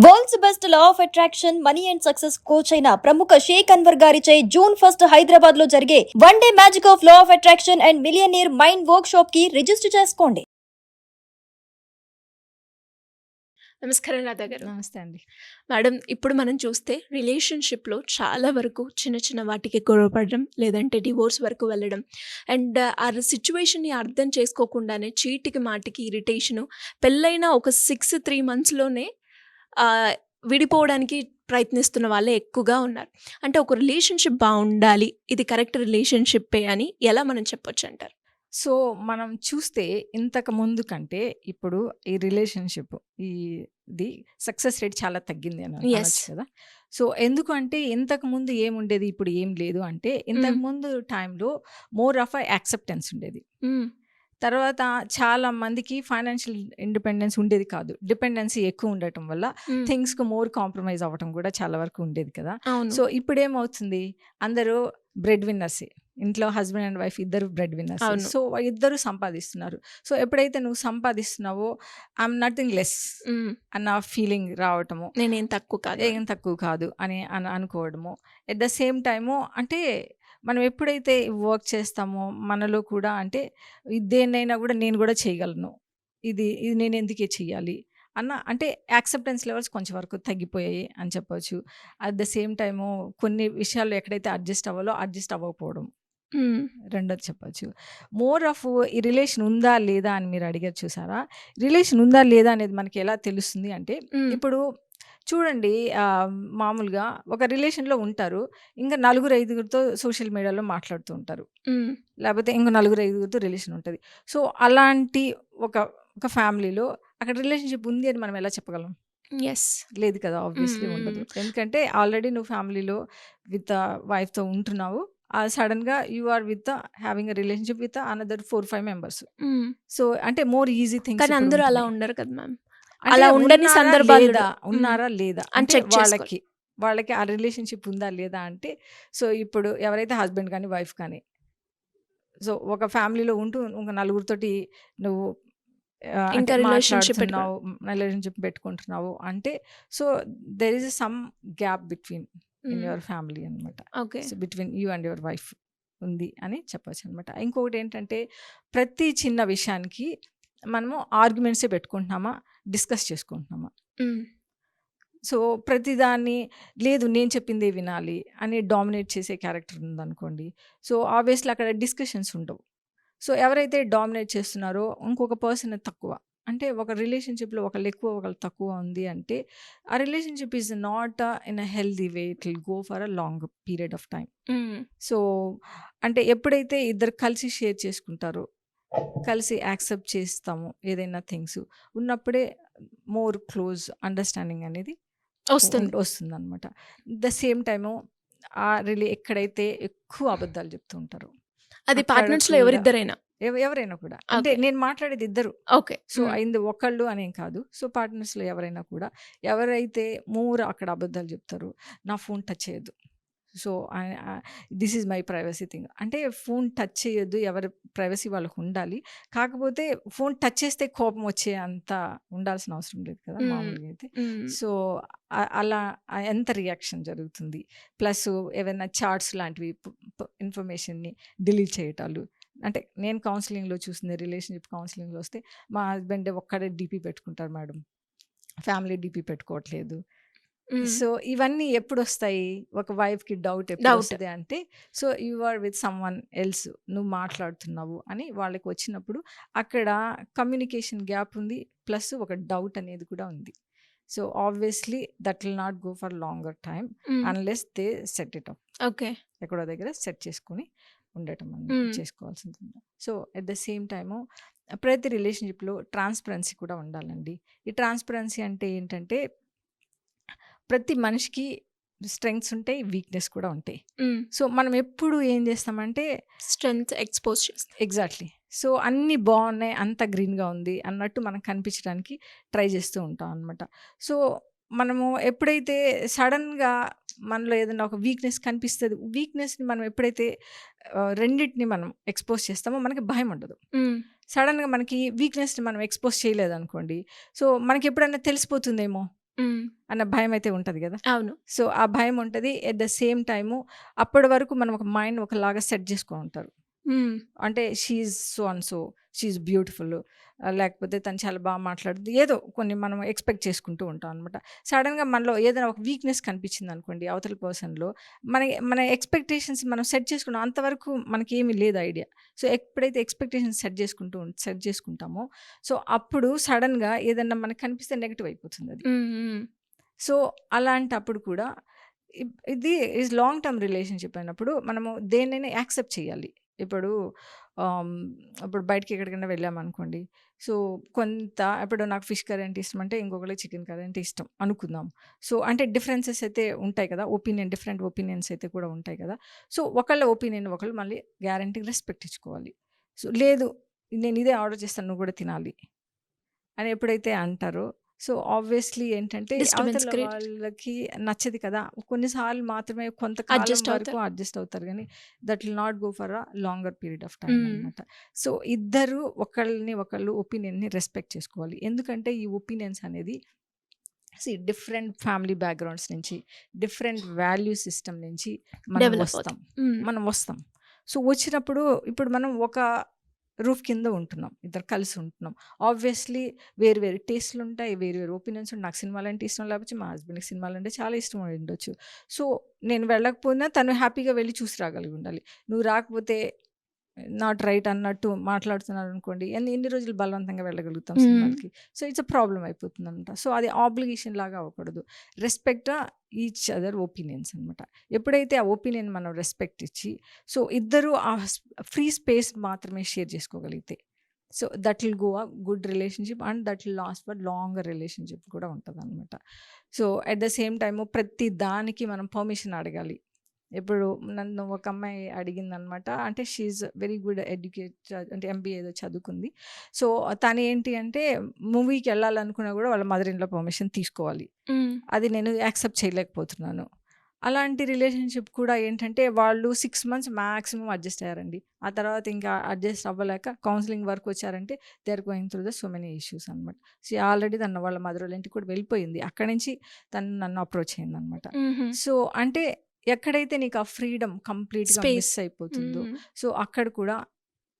World's best law of attraction money and success coach అయిన ప్రముఖ షేక్ అన్వర్ గారిచే జూన్ 1 హైదరాబాద్ లో జరిగే one day magic of law of attraction and millionaire mind work shop కి register చేసుకోండి. నమస్కారం రాధా గారు. నమస్తే అండి. మేడం, ఇప్పుడు మనం చూస్తే రిలేషన్షిప్లో చాలా వరకు చిన్న చిన్న వాటికి గొడవపడడం, లేదంటే డివోర్స్ వరకు వెళ్ళడం, అండ్ ఆ సిచ్యువేషన్ని అర్థం చేసుకోకుండానే చీటికి మాటికి ఇరిటేషను, పెళ్ళైన ఒక 6-3 మంత్స్లోనే విడిపోవడానికి ప్రయత్నిస్తున్న వాళ్ళే ఎక్కువగా ఉన్నారు. అంటే ఒక రిలేషన్షిప్ బాగుండాలి, ఇది కరెక్ట్ రిలేషన్షిప్పే అని ఎలా మనం చెప్పొచ్చు అంటారు? సో మనం చూస్తే ఇంతకు ముందు కంటే ఇప్పుడు ఈ రిలేషన్షిప్ ఇది సక్సెస్ రేట్ చాలా తగ్గింది అని Yes. అనొచ్చు కదా. సో ఎందుకు అంటే ఇంతకు ముందు ఏముండేది, ఇప్పుడు ఏం లేదు అంటే ఇంతకు ముందు టైంలో మోర్ ఆఫ్ యాక్సెప్టెన్స్ ఉండేది. తర్వాత చాలా మందికి ఫైనాన్షియల్ ఇండిపెండెన్స్ ఉండేది కాదు, డిపెండెన్సీ ఎక్కువ ఉండటం వల్ల థింగ్స్కి మోర్ కాంప్రమైజ్ అవ్వటం కూడా చాలా వరకు ఉండేది కదా. అవును. సో ఇప్పుడు ఏమవుతుంది, అందరూ బ్రెడ్ విన్నర్సే, ఇంట్లో హస్బెండ్ అండ్ వైఫ్ ఇద్దరు బ్రెడ్ విన్నర్స్. అవును. సో ఇద్దరు సంపాదిస్తున్నారు. సో ఎప్పుడైతే నువ్వు సంపాదిస్తున్నావో ఐఎమ్ నథింగ్ లెస్ అన్న ఫీలింగ్ రావటము, నేనేం తక్కువ కాదు. ఏం తక్కువ కాదు అని అనుకోవడము. ఎట్ ద సేమ్ టైము అంటే మనం ఎప్పుడైతే వర్క్ చేస్తామో మనలో కూడా అంటే దేన్నైనా కూడా నేను కూడా చేయగలను, ఇది నేను ఎందుకే చెయ్యాలి అన్న అంటే యాక్సెప్టెన్స్ లెవెల్స్ కొంచెం వరకు తగ్గిపోయాయి అని చెప్పొచ్చు. అట్ ద సేమ్ టైము కొన్ని విషయాల్లో ఎక్కడైతే అడ్జస్ట్ అవ్వాలో అడ్జస్ట్ అవ్వకపోవడం రెండోది చెప్పొచ్చు. మోర్ ఆఫ్ ఈ రిలేషన్ ఉందా లేదా అని మీరు అడిగారు చూసారా. రిలేషన్ ఉందా లేదా అనేది మనకి ఎలా తెలుస్తుంది అంటే ఇప్పుడు చూడండి, మామూలుగా ఒక రిలేషన్లో ఉంటారు, ఇంకా 4-5గురితో సోషల్ మీడియాలో మాట్లాడుతూ ఉంటారు, లేకపోతే ఇంకో 4-5గురితో రిలేషన్ ఉంటుంది. సో అలాంటి ఒక ఫ్యామిలీలో అక్కడ రిలేషన్షిప్ ఉంది అని మనం ఎలా చెప్పగలం? ఎస్. లేదు కదా, ఆబ్వియస్లీ ఉండదు. ఎందుకంటే ఆల్రెడీ నువ్వు ఫ్యామిలీలో విత్ వైఫ్తో ఉంటున్నావు, సడన్గా you are with having a relationship with another 4-5 members. So అంటే మోర్ ఈజీ థింగ్స్. కానీ అందరూ అలా ఉండరు కదా మ్యామ్. అలా ఉండని సందర్భాలు ఉన్నారా లేదా అని అంటే చెక్ చేసుకోవాలి. వాళ్ళకి ఆ రిలేషన్షిప్ ఉందా లేదా అంటే, సో ఇప్పుడు ఎవరైతే హస్బెండ్ కానీ వైఫ్ కానీ సో ఒక ఫ్యామిలీలో ఉంటూ ఒక 4గురితోటి నువ్వు ఇంకా రిలేషన్షిప్ పెట్టుకుంటున్నావు అంటే so there is some gap between in your family అనమాట. Okay. So between you and your wife ఉంది అని చెప్పచ్చు అనమాట. ఇంకొకటి ఏంటంటే ప్రతి చిన్న విషయానికి మనము ఆర్గ్యుమెంట్సే పెట్టుకుంటున్నామా, డిస్కస్ చేసుకుంటున్నామా. సో ప్రతిదాన్ని లేదు నేను చెప్పిందే వినాలి అని డామినేట్ చేసే క్యారెక్టర్ ఉందనుకోండి, సో ఆబ్వియస్లీ అక్కడ డిస్కషన్స్ ఉండవు. సో ఎవరైతే డామినేట్ చేస్తున్నారో ఇంకొక పర్సన్ తక్కువ, అంటే ఒక రిలేషన్షిప్లో ఒకళ్ళు ఎక్కువ ఒకళ్ళు తక్కువ ఉంది అంటే ఆ relationship is not in a healthy way, it will go for a long period of time. So అంటే ఎప్పుడైతే ఇద్దరు కలిసి షేర్ చేసుకుంటారో, కలిసి యాక్సెప్ట్ చేస్తాము ఏదైనా థింగ్స్ ఉన్నప్పుడే మోర్ క్లోజ్ అండర్స్టాండింగ్ అనేది వస్తుంది అనమాట. ద సేమ్ టైము ఎక్కడైతే ఎక్కువ అబద్ధాలు చెప్తూ ఉంటారు, అది పార్ట్నర్స్ లో ఎవరిద్దరైనా ఎవరైనా కూడా, అంటే నేను మాట్లాడేది ఇద్దరు. ఓకే. సో అయింది ఒకళ్ళు అనేం కాదు. సో పార్ట్నర్స్లో ఎవరైనా కూడా ఎవరైతే మోర్ అక్కడ అబద్ధాలు చెప్తారో, నా ఫోన్ టచ్ చేయొద్దు, so this is my privacy thing అంటే ఫోన్ టచ్ చేయొద్దు, ఎవరి ప్రైవసీ వాళ్ళకు ఉండాలి. కాకపోతే ఫోన్ టచ్ చేస్తే కోపం వచ్చే అంత ఉండాల్సిన అవసరం లేదు కదా మామూలుగా అయితే. సో అలా ఎంత రియాక్షన్ జరుగుతుంది, ప్లస్ ఏమైనా చార్ట్స్ లాంటివి ఇన్ఫర్మేషన్ని డిలీట్ చేయటాలు. అంటే నేను కౌన్సిలింగ్లో చూసింది, రిలేషన్షిప్ కౌన్సిలింగ్లో వస్తే మా హస్బెండ్ ఒక్కడే డీపీ పెట్టుకుంటారు మేడం, ఫ్యామిలీ డీపీ పెట్టుకోవట్లేదు. సో ఇవన్నీ ఎప్పుడు వస్తాయి, ఒక వైఫ్కి డౌట్ ఎప్పుడు వస్తుంది అంటే, so you are with someone else, నువ్వు మాట్లాడుతున్నావు అని వాళ్ళకి వచ్చినప్పుడు అక్కడ కమ్యూనికేషన్ గ్యాప్ ఉంది, ప్లస్ ఒక డౌట్ అనేది కూడా ఉంది. So obviously that will not go for longer time unless they set it up. Okay. ఎక్కడో దగ్గర సెట్ చేసుకుని ఉండటం చేసుకోవాల్సి ఉంటుంది. So at the same time ప్రతి రిలేషన్షిప్లో ట్రాన్స్పరెన్సీ కూడా ఉండాలండి. ఈ ట్రాన్స్పరెన్సీ అంటే ఏంటంటే ప్రతి మనిషికి స్ట్రెంగ్స్ ఉంటాయి, వీక్నెస్ కూడా ఉంటాయి. సో మనం ఎప్పుడు ఏం చేస్తామంటే స్ట్రెంగ్త్ ఎక్స్పోజ్ చేస్తాం. ఎగ్జాక్ట్లీ. సో అన్నీ బాగున్నాయి, అంత గ్రీన్గా ఉంది అన్నట్టు మనం కనిపించడానికి ట్రై చేస్తూ ఉంటాం అనమాట. సో మనము ఎప్పుడైతే సడన్గా మనలో ఏదైనా ఒక వీక్నెస్ కనిపిస్తుంది, వీక్నెస్ని మనం ఎప్పుడైతే రెండింటిని మనం ఎక్స్పోజ్ చేస్తామో మనకి భయం ఉండదు. సడన్గా మనకి వీక్నెస్ని మనం ఎక్స్పోజ్ చేయలేదనుకోండి, సో మనకి ఎప్పుడైనా తెలిసిపోతుందేమో, హ్మ్. అన్న భయం అయితే ఉంటది గదా! అవును. సో, ఆ భయం ఉంటది. ఎట్ ద సేమ్ టైము అప్పటి వరకు మనం ఒక మైండ్ ఒకలాగా సెట్ చేసుకొని ఉంటారు. హ్మ్. అంటే she is so and so, she is beautiful, లేకపోతే తను చాలా బాగా మాట్లాడుద్ది. ఏదో కొన్ని మనం ఎక్స్‌పెక్ట్ చేసుకుంటూ ఉంటాం అనమాట. సడెన్‌గా మనలో ఏదైనా ఒక వీక్‌నెస్ కనిపించిందనుకోండి అవతల పర్సన్‌లో, మన ఎక్స్‌పెక్టేషన్స్ మనం సెట్ చేసుకున్నాం. అంతవరకు మనకేమీ లేదు ఐడియా. సో, ఎప్పుడైతే ఎక్స్‌పెక్టేషన్స్ సెట్ చేసుకుంటామో, సో, అప్పుడు సడెన్‌గా ఏదన్నా మనకు కనిపిస్తే నెగెటివ్ అయిపోతుందది. హ్మ్. హ్మ్. సో, అలాంటప్పుడు కూడా ఇది ఈజ్ లాంగ్ టర్మ్ రిలేషన్‌షిప్ అయినప్పుడు మనము దేన్నైనా యాక్సెప్ట్ చేయాలి. ఇప్పుడు ఆహ్, ఇప్పుడు బయటికి ఎక్కడికైనా వెళ్ళామనుకోండి. సో, ఇప్పుడు నాకు ఫిష్ కర్రీ అంటే ఇష్టం అంటే ఇంకొకళ్ళకి చికెన్ కర్రీ అంటే ఇష్టం అనుకుందాం. సో, అంటే డిఫరెన్సెస్ అయితే ఉంటాయి కదా! డిఫరెంట్ ఒపీనియన్స్ అయితే కూడా ఉంటాయి కదా! సో, ఒకళ్ళ ఒపీనియన్ ఒకళ్ళు మళ్ళీ గ్యారంటీగా రెస్పెక్ట్ ఇచ్చుకోవాలి. సో, లేదు నేను ఇదే ఆర్డర్ చేస్తాను నువ్వు కూడా తినాలి అని ఎప్పుడైతే అంటారో, సో, ఆబ్వియస్లీ ఏంటంటే డిస్టర్బెన్స్ అవతల క్రియేట్ వాళ్ళకి నచ్చదు కదా! కొన్నిసార్లు మాత్రమే కొంతకాలం అడ్జస్ట్ వరకు అవుతారు. అడ్జస్ట్ అవుతారు గానీ, that will not go for a longer period of time హ్మ్. అనమాట. సో, ఇద్దరు ఒకళ్ళు ఒపీనియన్‌ని రెస్పెక్ట్ చేసుకోవాలి. ఎందుకంటే ఈ ఒపీనియన్స్ అనేది డిఫరెంట్ ఫ్యామిలీ బ్యాక్‌గ్రౌండ్స్ నుంచి, డిఫరెంట్ వాల్యూ సిస్టమ్ నుంచి డెవలప్ అవుతాయి. హ్మ్. మనం వస్తాం. సో, వచ్చినప్పుడు ఇప్పుడు మనం ఒక రూఫ్ కింద ఉంటున్నాం. ఇద్దరు కలిసి ఉంటున్నాం. ఆబ్వియస్‌లీ వేరు వేరు టేస్ట్‌లుంటాయి. వేరు వేరు ఒపీనియన్స్ ఉంటాయి. నాకు సినిమాలంటే ఇష్టం లేకపోతే మా హస్బెండ్‌కి సినిమాలంటే చాలా ఇష్టం అయ్యుండొచ్చు. సో, నేను వెళ్ళకపోయినా తను హ్యాపీగా వెళ్లి చూసి రాగలిగి ఉండాలి. నువ్వు రాకపోతే నాట్ రైట్ అన్నట్టు మాట్లాడుతున్నారనుకోండి. ఎన్ని రోజులు బలవంతంగా వెళ్ళగలుగుతాం హ్మ్. సినిమాలకి? సో, ఇట్స్ ఎ ప్రాబ్లమ్ అయిపోతుందనమాట. సో, అది ఆబ్లిగేషన్ లాగా అవ్వకూడదు. రెస్పెక్ట్ ఈచ్ అదర్ ఒపీనియన్స్ అనమాట. ఎప్పుడైతే ఆ ఒపీనియన్ మనం రెస్పెక్ట్ ఇచ్చి, సో, ఇద్దరు ఆ ఫ్రీ స్పేస్ మాత్రమే షేర్ చేసుకోగలిగితే, so, that will go a good relationship and that will last for longer relationship కూడా ఉంటదనమాట. So, at the same time ప్రతి దానికి మనం పర్మిషన్ అడగాలి. ఇప్పుడు నన్ను ఒక అమ్మాయి అడిగిందనమాట. అంటే షీ ఈజ్ వెరీ గుడ్ అంటే ఎంబీఏ ఏదో చదువుకుంది. సో, తనేంటి అంటే మూవీకెళ్ళాలనుకున్నా గూడా వాళ్ళ మదర్ ఇన్ లా పర్మిషన్ తీసుకోవాలి. హ్మ్. అది నేను యాక్సెప్ట్ చేయలేకపోతున్నాను. అలాంటి రిలేషన్‌షిప్ కూడా ఏంటంటే వాళ్ళు 6 మంత్స్ మాక్సిమం అడ్జస్ట్ అయ్యారండి. ఆ తర్వాత ఇంకా అడ్జస్ట్ అవ్వలేక కౌన్సెలింగ్ వరకు వచ్చారంటే they are going through the so many issues అనమాట. ఆల్రెడీ తను వాళ్ళ మదర్ వాళ్ళ ఇంటికి కూడా వెళ్ళిపోయింది. అక్కడి నుంచి తను నన్ను అప్రోచ్ అయిందనమాట. హుహు. సో, అంటే ఎక్కడైతే నీకు ఆ ఫ్రీడమ్ కంప్లీట్‌గా స్పేస్. మిస్ అయిపోతుందో, హ్మ్. సో, అక్కడ కూడా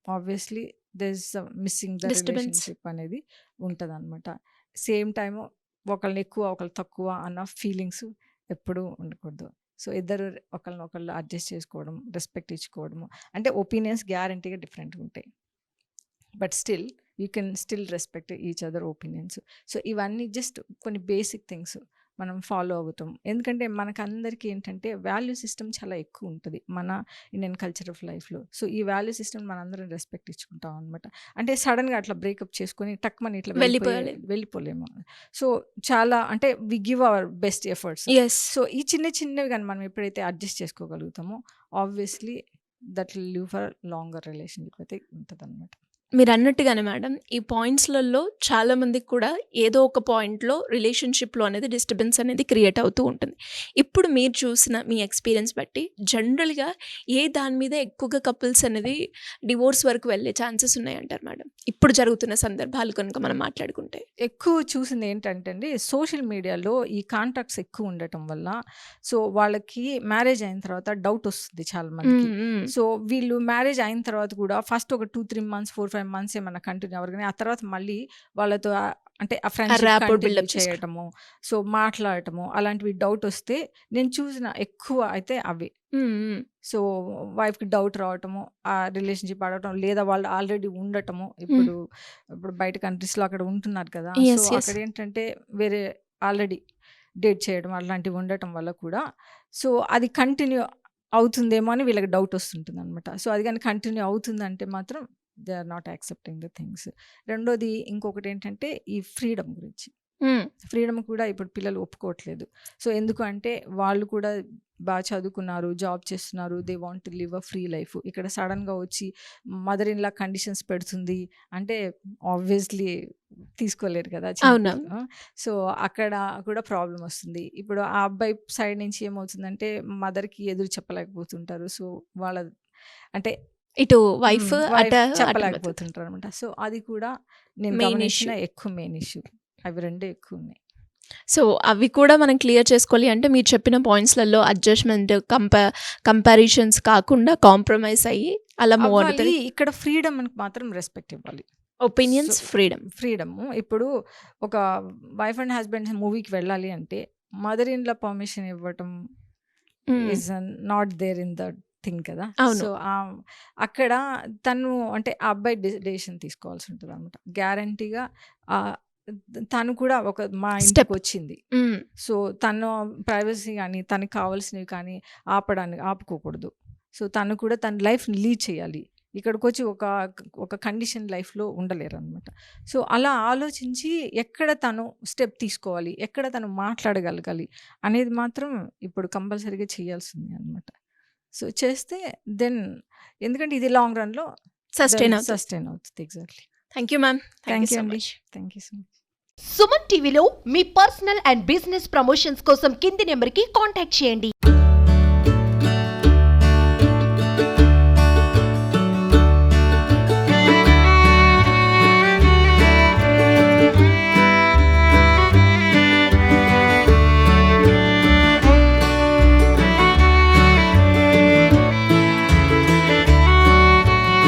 obviously there is missing the disturbance. Relationship అనేది ఉంటదనమాట. సేమ్ టైము ఒకళ్ళని ఎక్కువ, ఒకళ్ళు తక్కువ అన్న ఫీలింగ్స్ ఎప్పుడూ ఉండకూడదు. సో, ఇద్దరు ఒకళ్ళనొకళ్ళు అడ్జస్ట్ చేసుకోవడం, రెస్పెక్ట్ ఇచ్చుకోవడము. అంటే ఒపీనియన్స్ గ్యారంటీగా డిఫరెంట్‌గా ఉంటాయి. But still you can still respect each other opinions. So, ఇవన్నీ జస్ట్ కొన్ని బేసిక్ థింగ్స్ మనం ఫాలో అవుతాం. ఎందుకంటే మనకందరికీ ఏంటంటే వాల్యూ సిస్టమ్ చాలా ఎక్కువ ఉంటది. మన ఇండియన్ కల్చర్ ఆఫ్ లైఫ్‌లో. సో, ఈ వాల్యూ సిస్టమ్ మనందరం రెస్పెక్ట్ ఇచ్చుకుంటాం అనమాట. అంటే సడెన్‌గా అట్లా బ్రేకప్ చేసుకొని టక్‌మని ఇట్లా వెళ్ళిపోయాలి. వెళ్ళిపోలేము. సో, చాలా అంటే we give our best efforts. Yes. So, ఈ చిన్నవి గాని మనం ఎప్పుడైతే అడ్జస్ట్ చేసుకోగలుగుతామో obviously that will live for longer relationship అయితే ఉంటదనమాట. మీరన్నట్టుగానే మేడం ఈ పాయింట్స్‌లలో చాలా మందికి కూడా ఏదో ఒక పాయింట్‌లో రిలేషన్‌షిప్‌లో అనేది డిస్టర్బెన్స్ అనేది క్రియేట్ అవుతూ ఉంటుంది. ఇప్పుడు మీరు చూసిన మీ ఎక్స్‌పీరియన్స్ బట్టి జనరల్‌గా ఏ దాని మీద ఎక్కువగా కపుల్స్ అనేది డివోర్స్ వరకు వెళ్ళే ఛాన్సెస్ ఉన్నాయంటారు మేడం? ఇప్పుడు జరుగుతున్న సందర్భాలు కనుక మనం మాట్లాడుకుంటే. ఎక్కువ చూసింది ఏంటంటే అండి, సోషల్ మీడియాలో ఈ కాంటాక్ట్స్ ఎక్కువ ఉండటం వల్ల, సో, వాళ్ళకి మ్యారేజ్ అయిన తర్వాత డౌట్ వస్తుంది చాలా మందికి. హ్మ్. హ్మ్. సో, వీళ్ళు మ్యారేజ్ అయిన తర్వాత కూడా ఫస్ట్ ఒక 2, 3 మంత్స్, 4, 5 మంత్స్ ఏమన్నా కంటిన్యూ అవ్వరు గానీ, ఆ తర్వాత మళ్ళీ వాళ్ళతో అంటే ఆ ఆ ఫ్రెండ్‌షిప్ ర్యాపో కంటిన్యూ బిల్డప్ చేసుకోవడం. చేయటము, సో, మాట్లాడటము అలాంటివి డౌట్ వస్తే నేను చూసిన ఎక్కువ అయితే అవే. హ్మ్. హ్మ్. సో, వైఫ్‌కి డౌట్ రావటము, ఆ రిలేషన్‌షిప్ అడగటం, లేదా వాళ్ళు ఆల్రెడీ ఉండటము. హ్మ్. ఇప్పుడు బయట కంట్రీస్‌లో అక్కడ ఉంటున్నారు కదా! So, yes. యెస్. అక్కడేంటంటే వేరే ఆల్రెడీ డేట్ చేయడం అలాంటివి ఉండటం వల్ల కూడా, సో, అది కంటిన్యూ అవుతుందేమో అని వీళ్ళకి డౌట్ వస్తుంటుందనమాట. సో, అది గాని కంటిన్యూ అవుతుందంటే మాత్రం they are not accepting the things. రెండోది ఇంకొకటేంటంటే ఈ ఫ్రీడమ్ గురించి. హ్మ్. ఫ్రీడమ్ కూడా ఇప్పుడు పిల్లలు ఒప్పుకోవట్లేదు. సో, ఎందుకు అంటే వాళ్ళు కూడా చదువుకున్నారు, జాబ్ చేస్తున్నారు. They want to live a free life. ఇక్కడ సడెన్‌గా వచ్చి మదర్ ఇన్ లా కండిషన్స్ పెడుతుంది అంటే ఆబ్వియస్‌లీ తీసుకోలేరు కదా! అవునవును. సో, అక్కడ కూడా ప్రాబ్లమ్ వస్తుంది. ఇప్పుడు ఆ అబ్బాయి సైడ్ నుంచి ఏమవుతుందంటే మదర్‌కి ఎదురు చెప్పలేకపోతుంటారు. సో, వాళ్ళ అంటే ఇటు వైఫ్ వైఫ్ అటు మదర్. చెప్పలేకపోతుంటారనమాట. సో, అది కూడా నేను మెయిన్ గమనించిన ఇష్యూ. ఎక్కువ మెయిన్ ఇష్యూ. అవి రెండే ఎక్కువున్నాయి. సో అవి కూడా మనం క్లియర్ చేసుకోవాలి అంటే మీరు చెప్పిన పాయింట్స్లలో అడ్జస్ట్మెంట్ కంపారిజన్స్ కాకుండా కాంప్రమైజ్ అయ్యి అలా మూవ్ అవ్వాలి. అవుతుంది. ఇక్కడ ఫ్రీడమ్ మాత్రం రెస్పెక్ట్ ఇవ్వాలి. Opinions So, freedom. ఫ్రీడమ్ ఇప్పుడు ఒక వైఫ్ అండ్ హస్బెండ్ మూవీకి వెళ్ళాలి అంటే మదర్ ఇన్ లా పర్మిషన్ ఇవ్వటం is not there in the thing కదా. అవును. సో అక్కడ తను అంటే ఆ అబ్బాయి డెసిషన్ తీసుకోవాల్సి ఉంటుంది అనమాట. గ్యారంటీగా తను కూడా ఒక మా Step. ఇంటికి వచ్చింది. సో తను ప్రైవసీ కానీ తనకి కావాల్సినవి కానీ ఆపుకోకూడదు. సో తను కూడా తన లైఫ్ని లీడ్ చేయాలి. ఇక్కడికి వచ్చి ఒక కండిషన్ లైఫ్లో ఉండలేరు అనమాట. సో అలా ఆలోచించి ఎక్కడ తను స్టెప్ తీసుకోవాలి, ఎక్కడ తను మాట్లాడగలగాలి అనేది మాత్రం ఇప్పుడు కంపల్సరీగా చేయాల్సింది అనమాట. సో చేస్తే దెన్ ఎందుకంటే ఇది లాంగ్ రన్లో సస్టైన్ అవుతుంది. సస్టైన్ అవుతుంది. Exactly. Thank you ma'am. Thank you so అండి. Much. Thank you so much. Suman టీవీలో మీ పర్సనల్ అండ్ బిజినెస్ ప్రమోషన్స్ కోసం కింది నెంబర్కి కాంటాక్ట్ చేయండి.